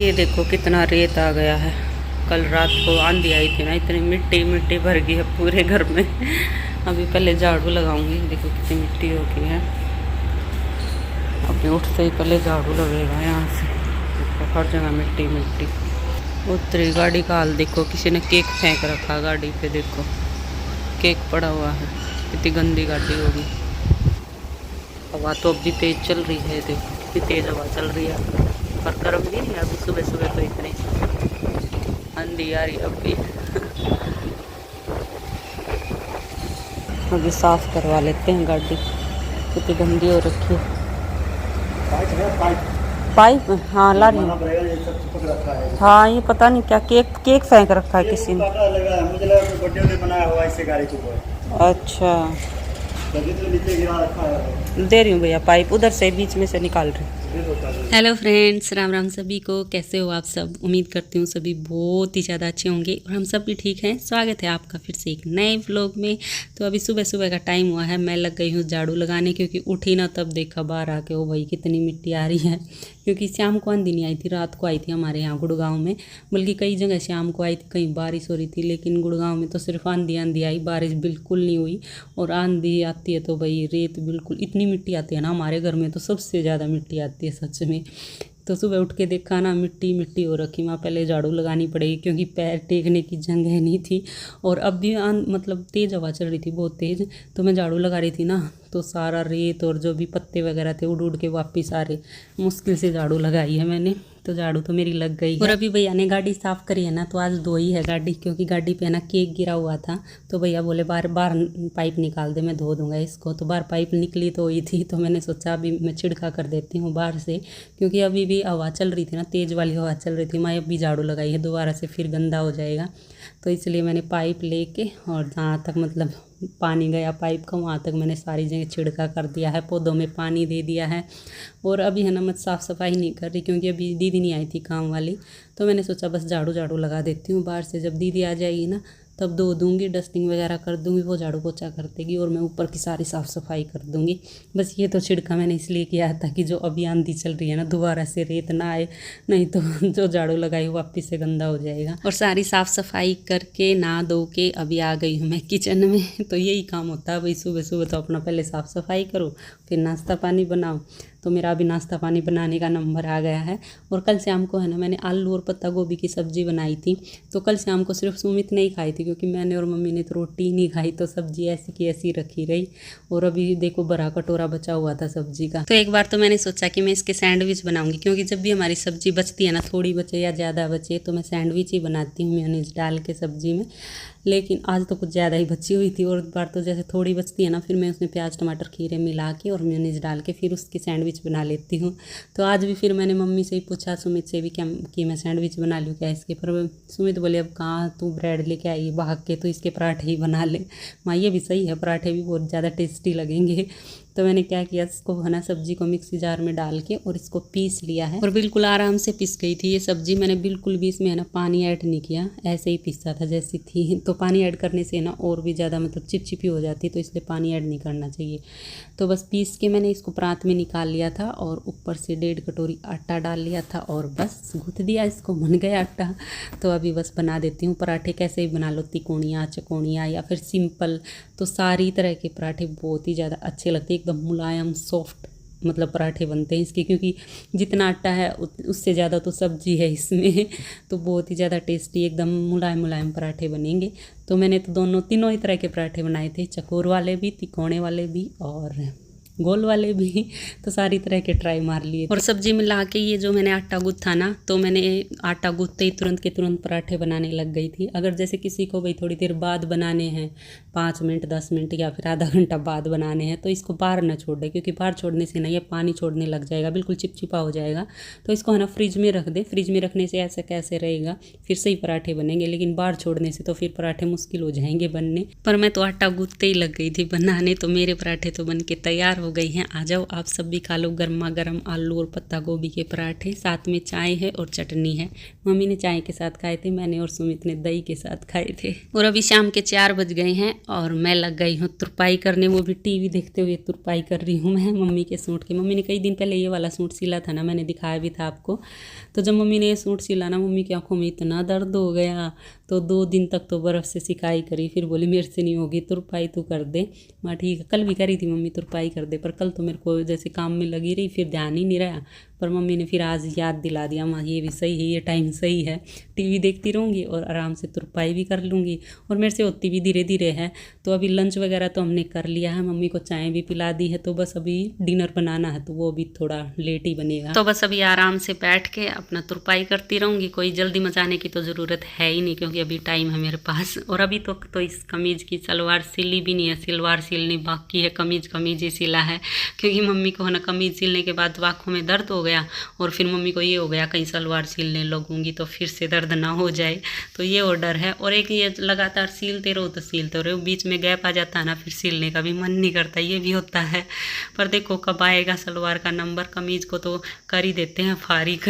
ये देखो कितना रेत आ गया है। कल रात को आंधी आई थी ना, इतनी मिट्टी मिट्टी भर गई है पूरे घर में। अभी पहले झाड़ू लगाऊंगी। देखो कितनी मिट्टी हो गई है। अभी उठते ही पहले झाड़ू लगेगा यहाँ से। देखो हर जगह मिट्टी मिट्टी। उतरी गाड़ी का हाल देखो, किसी ने केक फेंक रखा गाड़ी पे। देखो केक पड़ा हुआ है। कितनी गंदी गाड़ी होगी। हवा तो अभी तेज चल रही है। देखो कितनी तेज हवा चल रही है, पर गर्म नहीं है अभी। सुबह सुबह तो इतनी आंधी आ रही अभी। अभी साफ करवा लेते हैं गाड़ी, कितनी गंदी हो रखी है। पाइप हाँ ला रही है। हाँ ये पता नहीं क्या केक फेंक रखा है किसी ने। अच्छा दे रही हूँ भैया, पाइप उधर से बीच में से निकाल रही हूँ। हेलो फ्रेंड्स, राम राम सभी को। कैसे हो आप सब? उम्मीद करती हूँ सभी बहुत ही ज़्यादा अच्छे होंगे और हम सब भी ठीक हैं। स्वागत है आपका फिर से एक नए व्लॉग में। तो अभी सुबह सुबह का टाइम हुआ है, मैं लग गई हूँ झाड़ू लगाने, क्योंकि उठी ना तब देखा बाहर आके ओ भाई कितनी मिट्टी आ रही है। क्योंकि शाम को आंधी नहीं आई थी, रात को आई थी हमारे यहाँ गुड़गांव में। बल्कि कई जगह शाम को आई थी, कहीं बारिश हो रही थी, लेकिन गुड़गांव में तो सिर्फ आंधी आंधी आई, बारिश बिल्कुल नहीं हुई। और आंधी आती है तो भाई रेत बिल्कुल इतनी मिट्टी आती है ना, हमारे घर में तो सबसे ज़्यादा मिट्टी आती है सच में। तो सुबह उठ के देखा ना, मिट्टी मिट्टी हो रखी। वहाँ पहले झाड़ू लगानी पड़ेगी क्योंकि पैर टेकने की जगह नहीं थी। और अब भी मतलब तेज़ हवा चल रही थी, बहुत तेज़। तो मैं झाड़ू लगा रही थी ना, तो सारा रेत और जो भी पत्ते वगैरह थे उड़ उड़ के वापस आ रहे। मुश्किल से झाड़ू लगाई है मैंने, तो झाड़ू तो मेरी लग गई है। और अभी भैया ने गाड़ी साफ़ करी है ना, तो आज धोई है गाड़ी, क्योंकि गाड़ी पे ना केक गिरा हुआ था। तो भैया बोले बार बार पाइप निकाल दे, मैं धो दूंगा इसको। तो बाहर पाइप निकली तो हुई थी, तो मैंने सोचा अभी मैं छिड़का कर देती हूँ बाहर से, क्योंकि अभी भी हवा चल रही थी ना, तेज़ वाली हवा चल रही थी। मैं अभी झाड़ू लगाई है, दोबारा से फिर गंदा हो जाएगा। तो इसलिए मैंने पाइप लेके और जहाँ तक मतलब पानी गया पाइप का, वहाँ तक मैंने सारी जगह छिड़का कर दिया है, पौधों में पानी दे दिया है। और अभी है ना मैं साफ़ सफाई नहीं कर रही, क्योंकि अभी दीदी नहीं आई थी काम वाली। तो मैंने सोचा बस झाड़ू लगा देती हूँ बाहर से। जब दीदी आ जाएगी ना तब धो दूँगी, डस्टिंग वगैरह कर दूँगी, वो झाड़ू पोछा कर देगी और मैं ऊपर की सारी साफ़ सफाई कर दूँगी। बस ये तो छिड़का मैंने इसलिए किया था कि जो अभी आंधी चल रही है ना, दोबारा से रेत ना आए, नहीं तो जो झाड़ू लगाई वापस से गंदा हो जाएगा। और सारी साफ़ सफाई करके नहा धो के अभी आ गई हूँ मैं किचन में। तो यही काम होता है भाई, सुबह सुबह तो अपना पहले साफ़ सफाई करो, फिर नाश्ता पानी बनाओ। तो मेरा अभी नाश्ता पानी बनाने का नंबर आ गया है। और कल शाम को है ना मैंने आलू और पत्ता गोभी की सब्ज़ी बनाई थी। तो कल शाम को सिर्फ सुमित ने ही खाई थी, क्योंकि मैंने और मम्मी ने तो रोटी नहीं खाई, तो सब्ज़ी ऐसी की ऐसी रखी रही। और अभी देखो बड़ा कटोरा बचा हुआ था सब्ज़ी का। तो एक बार तो मैंने सोचा कि मैं इसके सैंडविच बनाऊंगी, क्योंकि जब भी हमारी सब्ज़ी बचती है ना, थोड़ी बचे या ज़्यादा बचे, तो मैं सैंडविच ही बनाती हूँ मेयोनीज डाल के सब्ज़ी में। लेकिन आज तो कुछ ज़्यादा ही बची हुई थी, और बार तो जैसे थोड़ी बचती है ना, फिर मैं उसमें प्याज टमाटर खीरे मिला के और मेयोनीज डाल के फिर उसकी सैंडविच बना लेती हूँ। तो आज भी फिर मैंने मम्मी से ही पूछा, सुमित से भी, क्या कि मैं सैंडविच बना लूँ क्या इसके। पर सुमित बोले अब कहाँ तू ब्रेड लेके आई भाग के, तो इसके पराठे ही बना ले। माँ ये भी सही है, पराठे भी बहुत ज़्यादा टेस्टी लगेंगे। तो मैंने क्या किया, इसको है ना सब्जी को मिक्सी जार में डाल के और इसको पीस लिया है, और बिल्कुल आराम से पिस गई थी ये सब्जी। मैंने बिल्कुल भी इसमें है ना पानी ऐड नहीं किया, ऐसे ही पीसा था जैसी थी। तो पानी ऐड करने से ना और भी ज़्यादा मतलब चिपचिपी हो जाती, तो इसलिए पानी ऐड नहीं करना चाहिए। तो बस पीस के मैंने इसको परात में निकाल लिया था, और ऊपर से 1.5 कटोरी आटा डाल लिया था, और बस गूँथ दिया इसको, बन गया आटा। तो अभी बस बना देती हूँ पराठे। कैसे भी बना लो, तिकोनिया चकोनिया या फिर सिंपल, तो सारी तरह के पराठे बहुत ही ज़्यादा अच्छे लगते हैं। एकदम मुलायम सॉफ्ट मतलब पराठे बनते हैं इसके, क्योंकि जितना आटा है उससे ज़्यादा तो सब्जी है इसमें। तो बहुत ही ज़्यादा टेस्टी एकदम मुलायम मुलायम पराठे बनेंगे। तो मैंने तो तीनों ही तरह के पराठे बनाए थे, चकोर वाले भी, तिकोने वाले भी और गोल वाले भी। तो सारी तरह के ट्राई मार लिए। और सब्जी मिला के ये जो मैंने आटा गूँथा ना, तो मैंने आटा गूँथते ही तुरंत के तुरंत पराठे बनाने लग गई थी। अगर जैसे किसी को भाई थोड़ी देर बाद बनाने हैं, 5 मिनट 10 मिनट या फिर आधा घंटा बाद बनाने हैं, तो इसको बाहर ना छोड़ दे, क्योंकि बाहर छोड़ने से ना ये पानी छोड़ने लग जाएगा, बिल्कुल चिपचिपा हो जाएगा। तो इसको है ना फ्रिज में रख दे। फ्रिज में रखने से ऐसा कैसे रहेगा, फिर से ही पराठे बनेंगे, लेकिन बाहर छोड़ने से तो फिर पराठे मुश्किल हो जाएंगे बनने। पर मैं तो आटा गूँथते ही लग गई थी बनाने, तो मेरे पराठे तो बन के तैयार हो हो गई हैं। आ जाओ आप सब भी खा लो गर्मा गर्म आलू और पत्ता गोभी के पराठे, साथ में चाय है और चटनी है। मम्मी ने चाय के साथ खाए थे, मैंने और सुमित ने दही के साथ खाए थे। और अभी शाम के 4 बज गए हैं और मैं लग गई हूँ तुरपाई करने, वो भी टीवी देखते हुए तुरपाई कर रही हूँ मैं मम्मी के सूट की। मम्मी ने कई दिन पहले ये वाला सूट सिला था ना, मैंने दिखाया भी था आपको। तो जब मम्मी ने ये सूट सिला ना, मम्मी की आंखों में इतना दर्द हो गया, तो 2 दिन तक तो बर्फ़ से सिकाई करी। फिर बोली मेरे से नहीं होगी, तुरपाई तू कर दे। मैं ठीक है, कल भी करी थी मम्मी तुरपाई कर दे, पर कल तो मेरे को जैसे काम में लगी रही, फिर ध्यान ही नहीं रहा। पर मम्मी ने फिर आज याद दिला दिया, माँ ये भी सही है, ये टाइम सही है, टीवी देखती रहूँगी और आराम से तुरपाई भी कर लूँगी। और मेरे से होती भी धीरे धीरे है। तो अभी लंच वगैरह तो हमने कर लिया है, मम्मी को चाय भी पिला दी है, तो बस अभी डिनर बनाना है, तो वो भी थोड़ा लेट ही बनेगा। तो बस अभी आराम से बैठ के अपना तुरपाई करती रहूँगी। कोई जल्दी मचाने की तो ज़रूरत है ही नहीं, क्योंकि अभी टाइम है मेरे पास। और अभी तो इस कमीज़ की सलवार सिली भी नहीं है, सलवार सिलनी बाकी है, कमीज़ ही सिला है। क्योंकि मम्मी को है ना कमीज़ सिलने के बाद आँखों में दर्द हो गया, और फिर मम्मी को ये हो गया कहीं सलवार सिलने लगूंगी तो फिर से दर्द ना हो जाए, तो ये ऑर्डर है। और एक ये लगातार सिलते रहो तो सिलते रहो, बीच में गैप आ जाता है ना, फिर सिलने का भी मन नहीं करता, ये भी होता है। पर देखो कब आएगा सलवार का नंबर। कमीज़ को तो कर ही देते हैं फारिग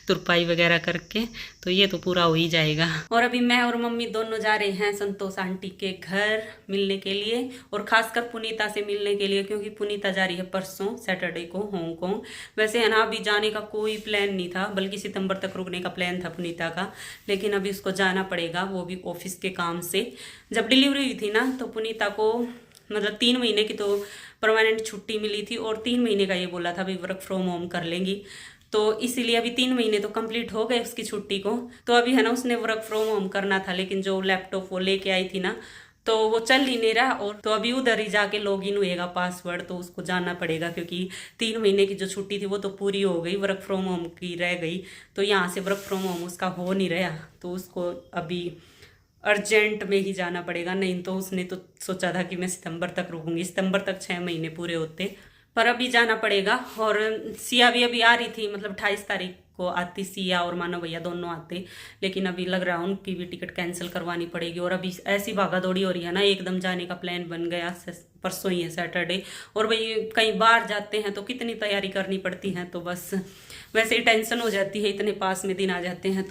तुरपाई वगैरह करके, तो ये तो पूरा हो ही जाएगा। और अभी मैं और मम्मी दोनों जा रहे हैं संतोष आंटी के घर मिलने के लिए, और खासकर पुनीता से मिलने के लिए, क्योंकि पुनीता जा रही है परसों सैटरडे को हांगकांग। वैसे है ना अभी जाने का कोई प्लान नहीं था, बल्कि सितंबर तक रुकने का प्लान था पुनीता का, लेकिन अभी उसको जाना पड़ेगा, वो भी ऑफिस के काम से। जब डिलीवरी हुई थी ना, तो पुनीता को मतलब 3 महीने की तो परमानेंट छुट्टी मिली थी, और 3 महीने का ये बोला था अभी वर्क फ्रॉम होम कर लेंगी। तो इसीलिए अभी 3 महीने तो कंप्लीट हो गए उसकी छुट्टी को। तो अभी है ना उसने वर्क फ्रॉम होम करना था, लेकिन जो लैपटॉप वो लेके आई थी ना, तो वो चल ही नहीं रहा। और तो अभी उधर ही जाके लॉगिन होएगा पासवर्ड, तो उसको जाना पड़ेगा, क्योंकि 3 महीने की जो छुट्टी थी वो तो पूरी हो गई, वर्क फ्रॉम होम की रह गई। तो यहाँ से वर्क फ्रॉम होम उसका हो नहीं रहा, तो उसको अभी अर्जेंट में ही जाना पड़ेगा। नहीं तो उसने तो सोचा था कि मैं सितंबर तक रुकूंगी, सितंबर तक 6 महीने पूरे होते, पर अभी जाना पड़ेगा। और सिया भी अभी आ रही थी, मतलब 28 तारीख को आती सिया और मानव भैया दोनों आते, लेकिन अभी लग रहा है उनकी भी टिकट कैंसिल करवानी पड़ेगी। और अभी ऐसी भागा दौड़ी हो रही है ना, एकदम जाने का प्लान बन गया, परसों ही है सैटरडे। और भाई कहीं बाहर जाते हैं तो कितनी तैयारी करनी पड़ती है, तो बस वैसे ही टेंशन हो जाती है, इतने पास में दिन आ जाते हैं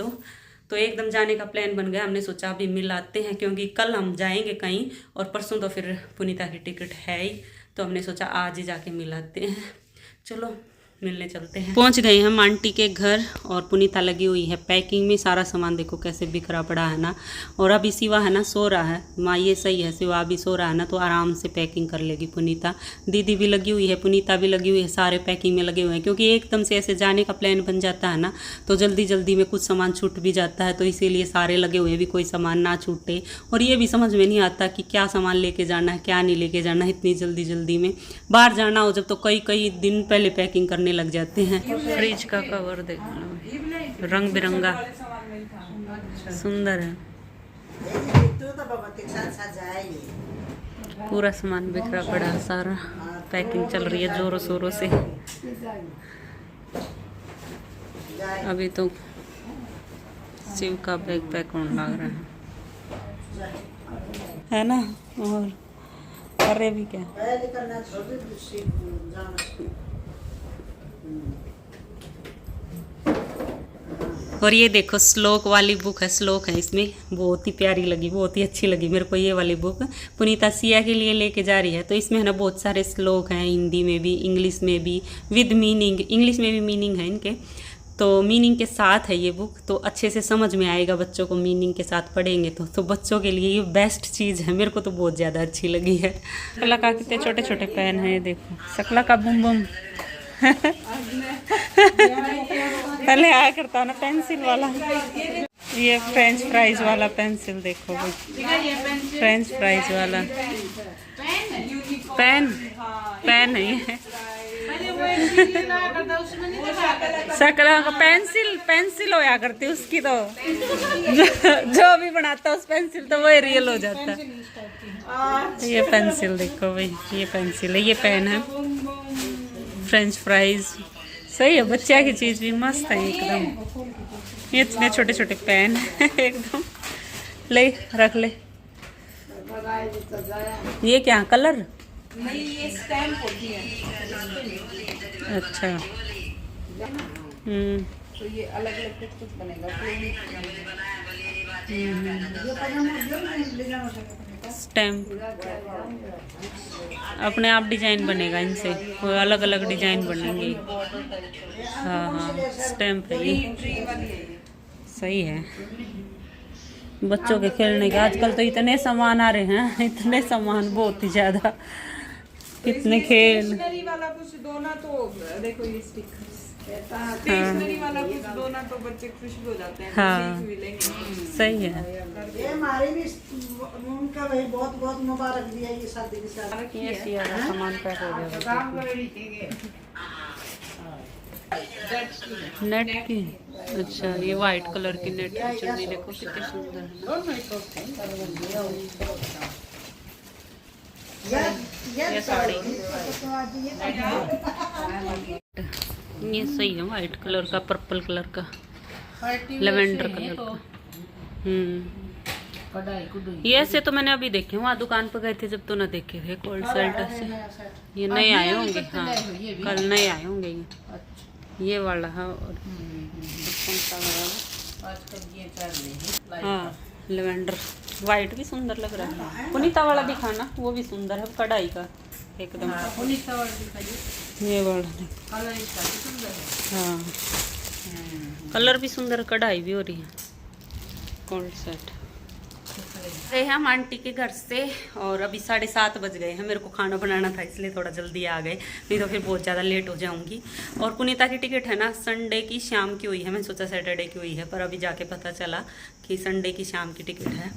तो एकदम जाने का प्लान बन गया। हमने सोचा अभी मिल आते हैं, क्योंकि कल हम जाएंगे कहीं और परसों तो फिर पुनीता की टिकट है ही, तो हमने सोचा आज ही जाके मिलाते हैं। चलो मिलने चलते हैं। पहुंच गए हम आंटी के घर, और पुनीता लगी हुई है पैकिंग में। सारा सामान देखो कैसे बिखरा पड़ा है ना। और अभी शिवा है ना सो रहा है, माँ ये सही है, शिवा अभी सो रहा है ना, तो आराम से पैकिंग कर लेगी पुनीता। दीदी भी लगी हुई है, पुनीता भी लगी हुई है, सारे पैकिंग में लगे हुए हैं। क्योंकि एकदम से ऐसे जाने का प्लान बन जाता है ना, तो जल्दी जल्दी में कुछ सामान छूट भी जाता है, तो इसीलिए सारे लगे हुए हैं भी कोई सामान ना छूटे। और ये भी समझ में नहीं आता कि क्या सामान लेके जाना है, क्या नहीं लेके जाना है। इतनी जल्दी जल्दी में बाहर जाना हो जब, तो कई दिन पहले पैकिंग करने लग जाते हैं। फ्रिज का कवर देख लो, रंग बिरंगा सुंदर है, पूरा सामान बिखरा पड़ा है, सारा पैकिंग चल रही है जोरों शोरों से। अभी तो शिव का बैग पैक होने लग रहा है ना। और अरे भी क्या और ये देखो श्लोक वाली बुक है, श्लोक है इसमें, बहुत ही प्यारी लगी, बहुत ही अच्छी लगी मेरे को ये वाली बुक। पुनीता सिया के लिए लेके जा रही है, तो इसमें है ना बहुत सारे श्लोक हैं, हिंदी में भी इंग्लिश में भी विद मीनिंग, इंग्लिश में भी मीनिंग है इनके, तो मीनिंग के साथ है ये बुक, तो अच्छे से समझ में आएगा बच्चों को, मीनिंग के साथ पढ़ेंगे तो बच्चों के लिए ये बेस्ट चीज़ है। मेरे को तो बहुत ज़्यादा अच्छी लगी है। सकला का कितने छोटे छोटे पेन है, ये देखो सकला का बुम बुम पहले आया करता ना पेंसिल वाला। ये फ्रेंच फ्राइज वाला पेंसिल देखो भाई, फ्रेंच फ्राइज वाला पेन है ये। सकला का पेंसिल होया करती उसकी, तो जो भी बनाता है उस पेंसिल तो वही रियल हो जाता है। ये पेंसिल देखो भाई, ये पेंसिल है, ये पेन है, फ्रेंच फ्राइज सही है, बच्चा की चीज़ भी मस्त है एकदम। ये इतने छोटे छोटे पेन एकदम, ले रख ले। ये क्या कलर नहीं, ये स्टैम्प होती है। अच्छा। तो ये अलग अलग कुछ बनेगा। स्टैम्प अपने आप डिजाइन बनेगा इनसे, कोई अलग अलग डिजाइन बनेंगे। हाँ हाँ, स्टैम्प है ये। सही है। बच्चों के खेलने के आजकल तो इतने सामान आ रहे हैं, इतने सामान, बहुत ही ज्यादा, कितने खेल। स्टेशनरी वाला कुछ दो ना तो देखो ये स्टिकर, स्टेशनरी वाला कुछ दो ना तो बच्चे खुश हो जाते हैं। हाँ मिलेंगे। सही है। ये हमारे भी उनका भाई बहुत बहुत मुबारक दिया ये शादी के साथ। ये सिया का सामान पैक हो गया। नेट की, अच्छा ये वाइट कलर की नेट की चुन्नी देखो कितनी सुंदर है। ये साड़ी ये सही है, वाइट कलर का, पर्पल कलर का, लेवेंडर कलर का। ये ऐसे तो मैंने अभी देखे, वहाँ दुकान पर गए थे जब तो ना देखे थे कोल्ड शर्ट से। ये नए आए होंगे, हाँ कल नए आए होंगे ये वाला है। और हाँ लेवेंडर वाइट भी सुंदर लग रहा है। पुनीता वाला दिखाना, वो भी सुंदर है, कढ़ाई का एकदम। ये वाला हाँ, कलर भी सुंदर, कढ़ाई भी हो रही है। कोल्ड सेट गए हम आंटी के घर से और अभी 7:30 बज गए हैं। मेरे को खाना बनाना था इसलिए थोड़ा जल्दी आ गए, नहीं तो फिर बहुत ज़्यादा लेट हो जाऊंगी। और पुनीता की टिकट है ना संडे की शाम की हुई है, मैं सोचा सैटरडे की हुई है, पर अभी जाके पता चला कि संडे की शाम की टिकट है।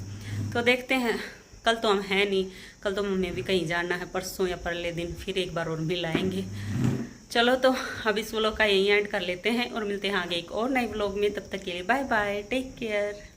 तो देखते हैं, कल तो हम हैं नहीं, कल तो मम्मी भी कहीं जाना है, परसों या परले दिन फिर एक बार और मिलाएंगे। चलो तो अब इस व्लॉग का यहीं एंड कर लेते हैं और मिलते हैं आगे एक और नए व्लॉग में। तब तक के लिए बाय बाय, टेक केयर।